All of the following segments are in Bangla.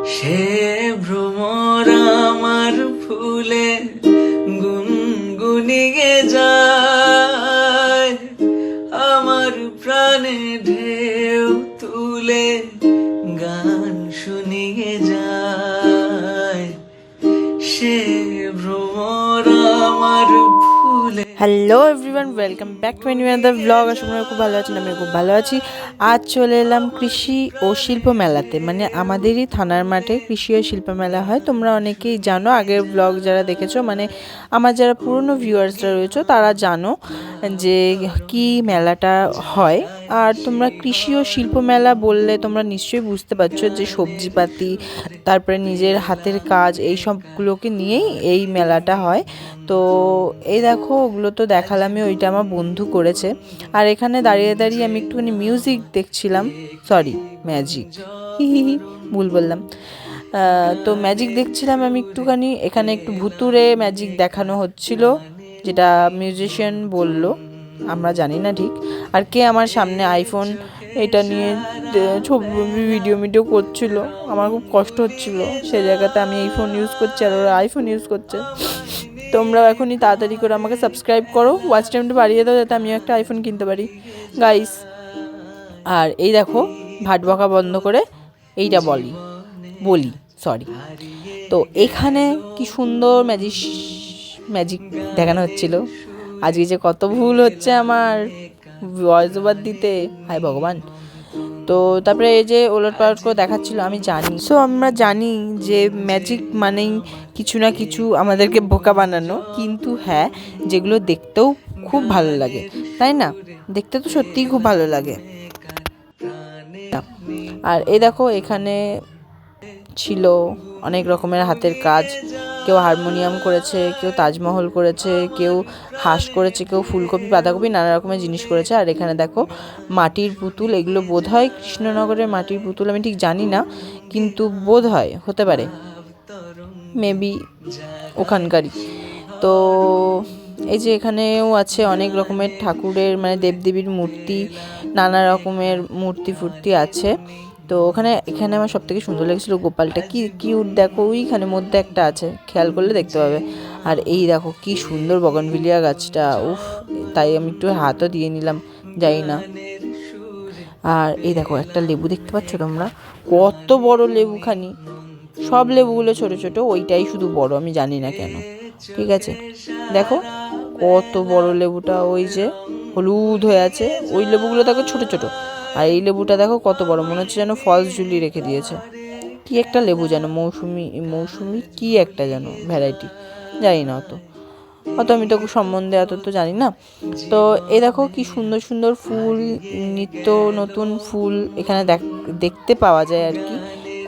সে ভ্রমর আমার ফুলে গুনগুনিয়ে যায়, আমার প্রাণে ঢেউ তুলে গান শুনিয়ে যায়। সে ভ্রমর আমার ফুলে। Hello everyone, welcome back to new another blog. আসলে আপনারা খুব ভালো আছেন, আমি খুব ভালো আছি। আজ চলে এলাম কৃষি ও শিল্প মেলাতে, মানে আমাদেরই থানার মাঠে কৃষি ও শিল্প মেলা হয়। তোমরা অনেকেই জানো, আগের ব্লগ যারা দেখেছো, মানে আমার যারা পুরনো ভিউয়ার্সরা রয়েছে তারা জানো যে কি মেলাটা হয়। আর তোমরা কৃষি ও শিল্প মেলা বললে তোমরা নিশ্চয়ই বুঝতে পারছো যে সবজিপাতি, তারপরে নিজের হাতের কাজ, এই সবগুলোকে নিয়েই এই মেলাটা হয়। তো এই দেখো, ওগুলো তো দেখালামই, ওইটা আমার বন্ধু করেছে। আর এখানে দাঁড়িয়ে দাঁড়িয়ে আমি একটুখানি মিউজিক দেখছিলাম, সরি ম্যাজিক, ভুল বললাম। তো ম্যাজিক দেখছিলাম আমি একটুখানি। এখানে একটু ভুতুরে ম্যাজিক দেখানো হচ্ছিল, যেটা মিউজিশিয়ান বলল, আমরা জানি না ঠিক। আর কে আমার সামনে আইফোন এটা নিয়ে ছবি ভিডিও করছিল, আমার খুব কষ্ট হচ্ছিল। সে জায়গাতে আমি এই ফোন ইউজ করছি আর ওরা আইফোন ইউজ করছে। তোমরাও এখনই তাড়াতাড়ি করে আমাকে সাবস্ক্রাইব করো, ওয়াচ টাইমটা বাড়িয়ে দাও যাতে আমিও একটা আইফোন কিনতে পারি গাইস। আর এই দেখো, ভাট বকা বন্ধ করে এইটা বলি সরি। তো এখানে কি সুন্দর ম্যাজিক দেখানো হচ্ছিল। আজকে যে কত ভুল হচ্ছে আমার ভয়েস ওভার দিতে, হায় ভগবান। তো তারপরে এই যে ওলট পালট করে দেখাচ্ছিল, আমি জানি, সো আমরা জানি যে ম্যাজিক মানেই কিছু না কিছু আমাদেরকে বোকা বানানো, কিন্তু হ্যাঁ, যেগুলো দেখতেও খুব ভালো লাগে, তাই না? দেখতে তো সত্যিই খুব ভালো লাগে। আর এই দেখো, এখানে ছিল অনেক রকমের হাতের কাজ। কেউ হারমোনিয়াম করেছে, কেউ তাজমহল করেছে, কেউ হাঁস করেছে, কেউ ফুলকপি বাঁধাকপি নানা রকমের জিনিস করেছে। আর এখানে দেখো মাটির পুতুল, এগুলো বোধ হয় কৃষ্ণনগরের মাটির পুতুল, আমি ঠিক জানি না, কিন্তু বোধ হয় হতে পারে, মেবি ওখানকারই। তো এই যে এখানেও আছে অনেক রকমের ঠাকুরের, মানে দেবদেবীর মূর্তি, নানা রকমের মূর্তি ফুর্তি আছে। তো এখানে আমার সব থেকে সুন্দর লেগেছিলো গোপালটা, কি কিউট দেখো, ওইখানে মধ্যে একটা আছে, খেয়াল করলে দেখতে পাবে। আর এই দেখো কি সুন্দর বগনভিলিয়া গাছটা, উফ, তাই আমি একটু হাতও দিয়ে নিলাম, যাই না। আর এই দেখো একটা লেবু দেখতে পাচ্ছ তোমরা, কত বড় লেবুখানি। সব লেবুগুলো ছোট ছোট, ওইটাই শুধু বড়, আমি জানি না কেন। ঠিক আছে, দেখো কত বড় লেবুটা, ওই যে হলুদ হয়ে আছে, ওই লেবুগুলো দেখো ছোট ছোট। আর এই লেবুটা দেখো কত বড়, মনে হচ্ছে যেন ফলস ঝুলিয়ে রেখে দিয়েছে। কি একটা লেবু যেন, মৌসুমি কি একটা যেন ভ্যারাইটি, জানি না অত আমি তো সম্বন্ধে অত তো জানি না। তো এই দেখো কি সুন্দর সুন্দর ফুল, নিত্য নতুন ফুল এখানে দেখতে পাওয়া যায় আর কি,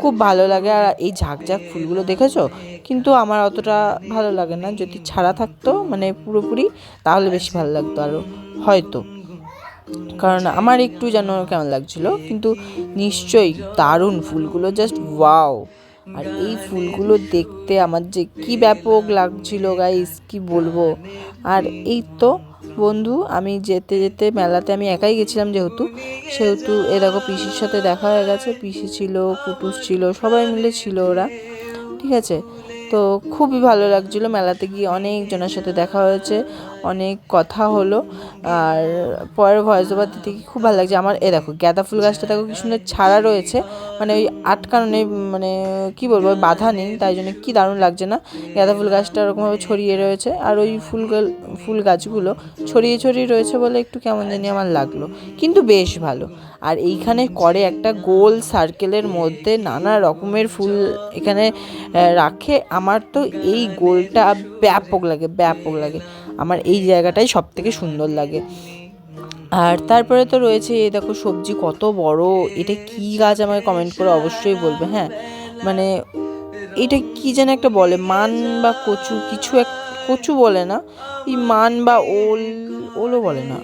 খুব ভালো লাগে। আর এই ঝাঁকঝাঁক ফুলগুলো দেখেছো, কিন্তু আমার অতটা ভালো লাগে না। যদি ছাড়া থাকতো মানে পুরোপুরি, তাহলে বেশি ভালো লাগতো আরও হয়তো, কারণ আমার একটু যেন কেমন লাগছিল। কিন্তু নিশ্চয়ই দারুণ ফুলগুলো, জাস্ট ওয়াও। আর এই ফুলগুলো দেখতে আমার যে কি ব্যাপক লাগছিল গাইস, কি বলবো। আর এই তো বন্ধু, আমি যেতে যেতে মেলাতে আমি একাই গেছিলাম, সেহেতু এ দেখো পিসির সাথে দেখা হয়ে গেছে, পিসি ছিল, কুটুস ছিল, সবাই মিলে ছিল ওরা, ঠিক আছে। তো খুবই ভালো লাগছিলো মেলাতে গিয়ে, অনেকজনের সাথে দেখা হয়েছে, অনেক কথা হলো। আর পরের ভয়েস ওভার দিতে গিয়ে খুব ভালো লাগছে আমার। দেখো গাঁদা ফুল গাছটা দেখো কি সুন্দর ছাড়া রয়েছে, মানে ওই আটকানো নেই, মানে কি বলবো, বাধা নেই, তাই জন্য কি দারুণ লাগছে না। গাঁদা ফুল গাছটা ওরকমভাবে ছড়িয়ে রয়েছে, আর ওই ফুল গাছগুলো ছড়িয়ে ছড়িয়ে রয়েছে বলে একটু কেমন জানি আমার লাগলো, কিন্তু বেশ ভালো। আর এইখানে করে একটা গোল সার্কেলের মধ্যে নানা রকমের ফুল এখানে রাখে। আমার তো এই গোলটা ব্যাপক লাগে, আমার এই জায়গাটাই সব থেকে সুন্দর লাগে। আর তারপরে তো রয়েছে এই দেখো সবজি কত বড়, এটা কি গাছ আমাকে কমেন্ট করে অবশ্যই বলবে। হ্যাঁ, মানে এটা কি যেন একটা বলে, মান বা কচু, কিছু এক, কচু বলে না, এই মান বা ওলও বলে না,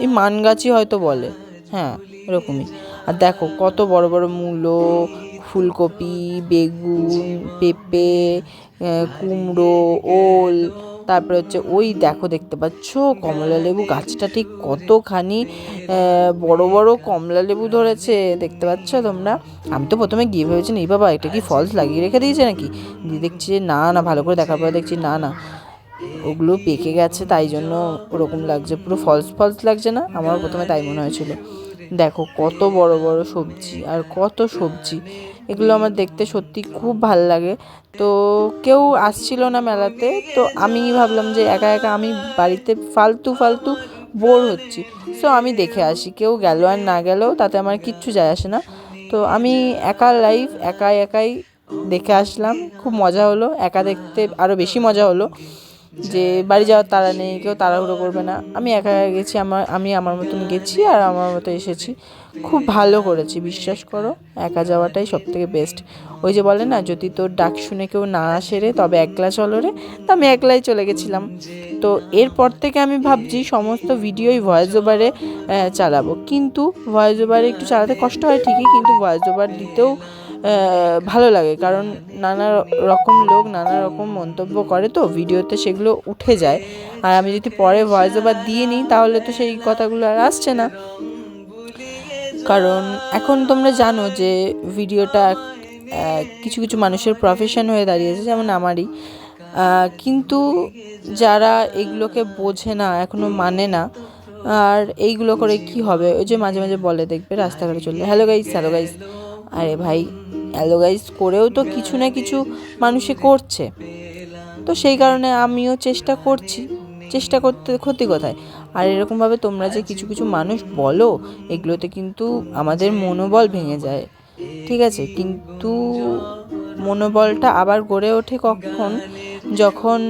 এই মান গাছই হয়তো বলে, হ্যাঁ এরকমই। আর দেখো কত বড় বড় মূলো, ফুলকপি, বেগুন, পেঁপে, কুমড়ো, ওল, তারপরে হচ্ছে ওই দেখতে পাচ্ছ কমলা লেবু গাছটা ঠিক কতখানি বড় বড় কমলা লেবু ধরেছে, দেখতে পাচ্ছ তোমরা। আমি তো প্রথমে গিয়ে ভেবেছি এই বাবা এটা কি ফলস লাগিয়ে রেখে দিয়েছে নাকি, দিয়ে দেখছি যে না না, ভালো করে দেখার পরে দেখছি না না, ওগুলো পেকে গেছে, তাই জন্য ওরকম লাগছে, পুরো ফলস লাগছে না, আমার প্রথমে তাই মনে হয়েছিল। দেখো কত বড় বড় সবজি আর কত সবজি, এগুলো আমার দেখতে সত্যি খুব ভাল লাগে। তো কেউ আসছিল না মেলাতে, তো আমি ভাবলাম যে একা একা আমি বাড়িতে ফালতু বোর হচ্ছি, সো আমি দেখে আসি, কেউ গেল আর না গেলেও তাতে আমার কিচ্ছু যায় আসে না। তো আমি একাই দেখে আসলাম, খুব মজা হলো, একা দেখতে আরও বেশি মজা হলো, যে বাড়ি যাওয়ার তাড়া নেই, কেউ তাড়াহুড়ো করবে না, আমি একা গেছি, আমি আমার মতন গেছি আর আমার মতো এসেছি, খুব ভালো করেছি, বিশ্বাস করো, একা যাওয়াটাই সবথেকে বেস্ট। ওই যে বলে না, যদি তোর ডাক শুনে কেউ না আসে রে তবে একলা চলো রে, তো আমি একলাই চলে গেছিলাম। তো এরপর থেকে আমি ভাবছি সমস্ত ভিডিওই ভয়েস ওভারে চালাবো, কিন্তু ভয়েস ওভারে একটু চালাতে কষ্ট হয় ঠিকই, কিন্তু ভয়েস ওভার দিতেও ভালো লাগে, কারণ নানা রকম লোক নানা রকম মন্তব্য করে, তো ভিডিওতে সেগুলো উঠে যায়, আর আমি যদি পরে ভয়েস ওভার দিয়ে নিই তাহলে তো সেই কথাগুলো আর আসছে না। কারণ এখন তোমরা জানো যে ভিডিওটা কিছু কিছু মানুষের প্রফেশন হয়ে দাঁড়িয়েছে, যেমন আমারই, কিন্তু যারা এগুলোকে বোঝে না, এখনও মানে না, আর এইগুলো করে কি হবে, ওই যে মাঝে মাঝে বলে দেখবে রাস্তাঘাটে চললে হ্যালো গাইস, আরে ভাই হ্যালো গাইস করেও তো কিছু না কিছু মানুষে করছে, তো সেই কারণে আমিও চেষ্টা করতে ক্ষতি কোথায়। আর এরকমভাবে তোমরা যে কিছু কিছু মানুষ বলো, এগুলোতে কিন্তু আমাদের মনোবল ভেঙে যায়, ঠিক আছে, কিন্তু মনোবলটা আবার গড়ে ওঠে কখন, যখন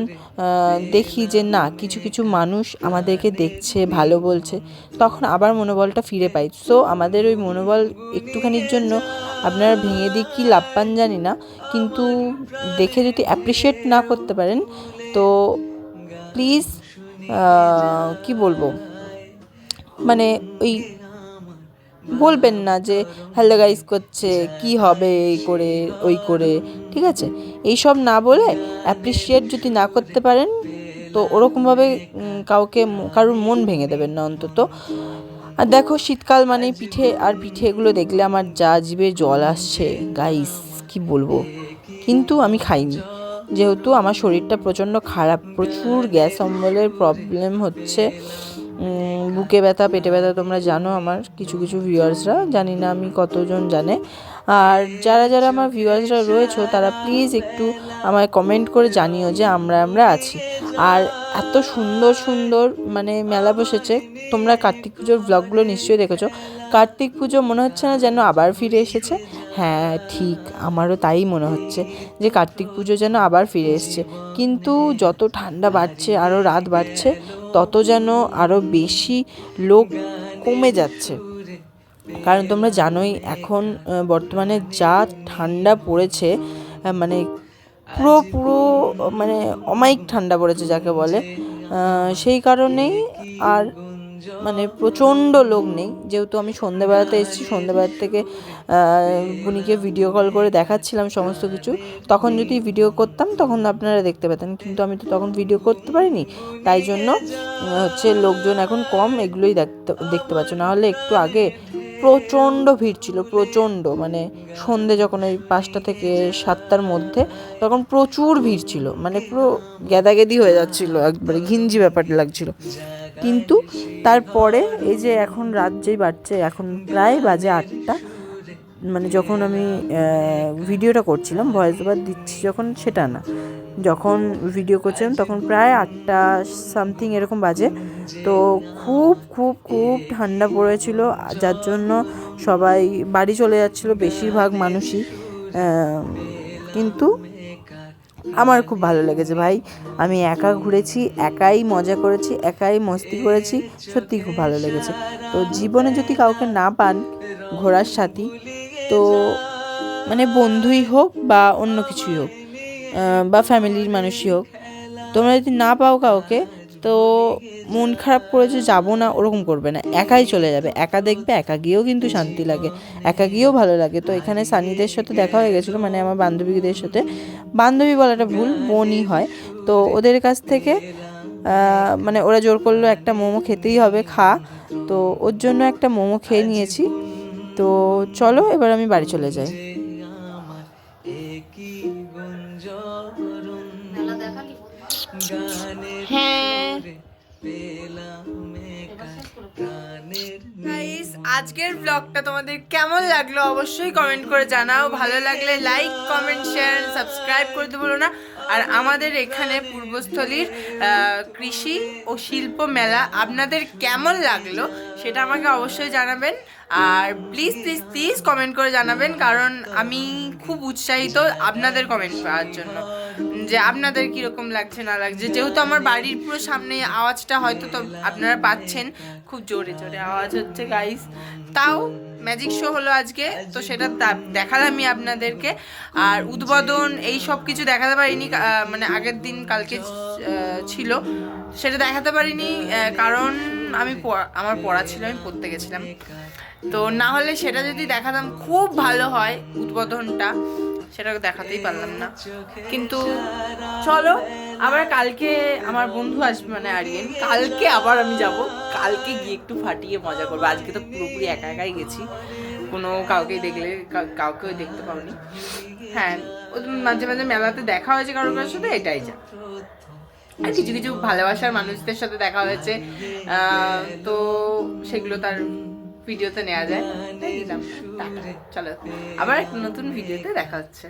দেখি যে না কিছু কিছু মানুষ আমাদেরকে দেখছে, ভালো বলছে, তখন আবার মনোবলটা ফিরে পাই। সো আমাদের ওই মনোবল একটুখানির জন্য আপনারা ভেঙে দিয়ে কী লাভ পান জানি না, কিন্তু দেখে যদি অ্যাপ্রিসিয়েট না করতে পারেন তো প্লিজ কি বলবো, মানে ওই বলবেন না যে হ্যালো গাইস করছে কি হবে এই করে ওই করে, ঠিক আছে, এইসব না বলে অ্যাপ্রিসিয়েট যদি না করতে পারেন তো ওরকমভাবে কারোর মন ভেঙে দেবেন না অন্তত। আর দেখো শীতকাল মানেই পিঠে এগুলো দেখলে আমার যা জিভে জল আসছে গাইস, কি বলবো, কিন্তু আমি খাইনি, যেহেতু আমার শরীরটা প্রচণ্ড খারাপ, প্রচুর গ্যাস অম্বলের প্রবলেম হচ্ছে, বুকে ব্যথা পেটে ব্যথা, তোমরা জানো আমার কিছু কিছু ভিউয়ার্সরা, জানি না আমি কতজন জানে, আর যারা আমার ভিউয়ার্সরা রয়েছে তারা প্লিজ একটু আমায় কমেন্ট করে জানিও যে আমরা আছি। আর এত সুন্দর মানে মেলা বসেছে, তোমরা কার্তিক পুজোর ব্লগগুলো নিশ্চয়ই দেখেছো, কার্তিক পুজো মনে হচ্ছে না যেন আবার ফিরে এসেছে, হ্যাঁ ঠিক আমারও তাই মনে হচ্ছে যে কার্তিক পুজো যেন আবার ফিরে এসেছে, কিন্তু যত ঠান্ডা বাড়ছে আরও রাত বাড়ছে তত যেন আরও বেশি লোক কমে যাচ্ছে, কারণ তোমরা জানোই এখন বর্তমানে যা ঠান্ডা পড়েছে, মানে পুরো মানে অমায়িক ঠান্ডা পড়েছে যাকে বলে, সেই কারণেই আর মানে প্রচণ্ড লোক নেই, যেহেতু আমি সন্ধেবেলাতে এসেছি, সন্ধেবেলা থেকে বুনিকে ভিডিও কল করে দেখাচ্ছিলাম সমস্ত কিছু, তখন যদি ভিডিও করতাম তখন আপনারা দেখতে পেতেন, কিন্তু আমি তো তখন ভিডিও করতে পারিনি, তাই জন্য হচ্ছে লোকজন এখন কম, এগুলোই দেখতে পাচ্ছ, নাহলে একটু আগে প্রচণ্ড ভিড় ছিল, প্রচণ্ড, মানে সন্ধে যখন ওই 5টা থেকে 7টার মধ্যে তখন প্রচুর ভিড় ছিল, মানে পুরো গ্যাদাগেদি হয়ে যাচ্ছিলো, একবারে ঘিঞ্জি ব্যাপার লাগছিল, কিন্তু তারপরে এই যে এখন রাত যেই বাড়ছে, এখন প্রায় বাজে 8টা, মানে যখন আমি ভিডিওটা করছিলাম, ভয়েস ওভার দিচ্ছি যখন, সেটা না, যখন ভিডিও করছিলাম তখন প্রায় 8টা সামথিং এরকম বাজে, তো খুব ঠান্ডা পড়েছিল, যার জন্য সবাই বাড়ি চলে যাচ্ছিলো বেশিরভাগ মানুষই, কিন্তু আমার খুব ভালো লেগেছে ভাই, আমি একা ঘুরেছি, একাই মজা করেছি, একাই মস্তি করেছি, সত্যিই খুব ভালো লেগেছে। তো জীবনে যদি কাউকে না পান ঘোরার সাথী, তো মানে বন্ধুই হোক বা অন্য কিছুই হোক, বা ফ্যামিলির মানুষই হোক, তোমরা যদি না পাও কাউকে, তো মন খারাপ করে যে যাবো না ওরকম করবে না, একাই চলে যাবে, একা দেখবে, একা গিয়েও কিন্তু শান্তি লাগে, একা গিয়েও ভালো লাগে। তো এখানে সানিদের সাথে দেখা হয়ে গেছিলো, মানে আমার বান্ধবীদের সাথে, বান্ধবী বলাটা ভুল, বোনই হয়, তো ওদের কাছ থেকে মানে ওরা জোর করলো একটা মোমো খেতেই হবে, খা। তো ওর জন্য একটা মোমো খেয়ে নিয়েছি। তো চলো এবার আমি বাড়ি চলে যাই। হ্যাঁ গাইস, আজকের ব্লগটা তোমাদের কেমন লাগলো অবশ্যই কমেন্ট করে জানাও। ভালো লাগলে লাইক, কমেন্ট, শেয়ার, সাবস্ক্রাইব করতে ভুলো না। আর আমাদের এখানে পূর্বস্থলীর কৃষি ও শিল্প মেলা আপনাদের কেমন লাগলো সেটা আমাকে অবশ্যই জানাবেন। আর প্লিজ প্লিজ প্লিজ কমেন্ট করে জানাবেন, কারণ আমি খুব উৎসাহিত আপনাদের কমেন্ট পাওয়ার জন্য, যে আপনাদের কীরকম লাগছে না লাগছে। যেহেতু আমার বাড়ির পুরো সামনে, আওয়াজটা হয়তো তো আপনারা পাচ্ছেন, খুব জোরে জোরে আওয়াজ হচ্ছে গাইস। তাও ম্যাজিক শো হলো আজকে, তো সেটা দেখালামই আপনাদেরকে। আর উদ্বোধন এই সব কিছু দেখাতে পারিনি, মানে আগের দিন কালকে ছিল, সেটা দেখাতে পারিনি কারণ আমার পড়া ছিল, আমি পড়তে গেছিলাম। তো না হলে সেটা যদি দেখাতাম খুব ভালো হয় উদ্বোধনটা, সেটা দেখাতেই পারলাম না। কিন্তু চলো, আবার কালকে আমার বন্ধু আসবে, মানে আরিয়ান, কালকে আবার আমি যাব, কালকে গিয়ে একটু ফাটিয়ে মজা করবো। আজকে তো পুরোপুরি একা একাই গেছি, কোনো কাউকেই কাউকেও দেখতে পাওনি। হ্যাঁ, মাঝে মাঝে মেলাতে দেখা হয়েছে কারোর কারোর সাথে, এটাই যা। আর কিছু কিছু ভালোবাসার মানুষদের সাথে দেখা হয়েছে, তো সেগুলো তার ভিডিওতে নেওয়া যায়। চলো, আবার একটা নতুন ভিডিওতে দেখা হচ্ছে।